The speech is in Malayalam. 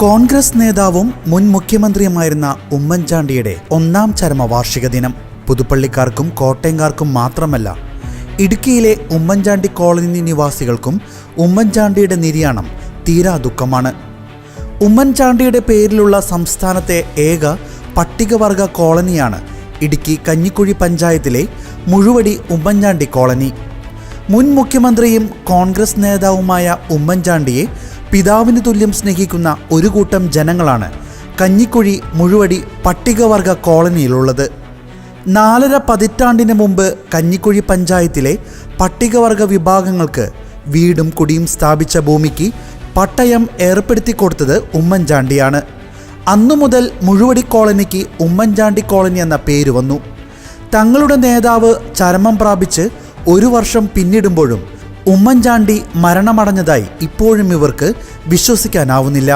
കോൺഗ്രസ് നേതാവും മുൻ മുഖ്യമന്ത്രിയുമായിരുന്ന ഉമ്മൻചാണ്ടിയുടെ ഒന്നാം ചരമവാർഷിക ദിനം പുതുപ്പള്ളിക്കാർക്കും കോട്ടയംകാർക്കും മാത്രമല്ല, ഇടുക്കിയിലെ ഉമ്മൻചാണ്ടി കോളനി നിവാസികൾക്കും ഉമ്മൻചാണ്ടിയുടെ നിര്യാണം തീരാ ദുഃഖമാണ്. ഉമ്മൻചാണ്ടിയുടെ പേരിലുള്ള സംസ്ഥാനത്തെ ഏക പട്ടികവർഗ കോളനിയാണ് ഇടുക്കി കഞ്ഞിക്കുഴി പഞ്ചായത്തിലെ മുഴുവടി ഉമ്മൻചാണ്ടി കോളനി. മുൻ മുഖ്യമന്ത്രിയും കോൺഗ്രസ് നേതാവുമായ ഉമ്മൻചാണ്ടിയെ പിതാവിന് തുല്യം സ്നേഹിക്കുന്ന ഒരു കൂട്ടം ജനങ്ങളാണ് കഞ്ഞിക്കുഴി മുഴുവടി പട്ടികവർഗ കോളനിയിലുള്ളത്. 4.5 പതിറ്റാണ്ടിന് മുമ്പ് കഞ്ഞിക്കുഴി പഞ്ചായത്തിലെ പട്ടികവർഗ വിഭാഗങ്ങൾക്ക് വീടും കുടിയും സ്ഥാപിച്ച ഭൂമിക്ക് പട്ടയം ഏർപ്പെടുത്തി കൊടുത്തത് ഉമ്മൻചാണ്ടിയാണ്. അന്നു മുതൽ മുഴുവടി കോളനിക്ക് ഉമ്മൻചാണ്ടി കോളനി എന്ന പേര് വന്നു. തങ്ങളുടെ നേതാവ് ചരമം പ്രാപിച്ച് 1 വർഷം പിന്നിടുമ്പോഴും ഉമ്മൻചാണ്ടി മരണമടഞ്ഞതായി ഇപ്പോഴും ഇവർക്ക് വിശ്വസിക്കാനാവുന്നില്ല.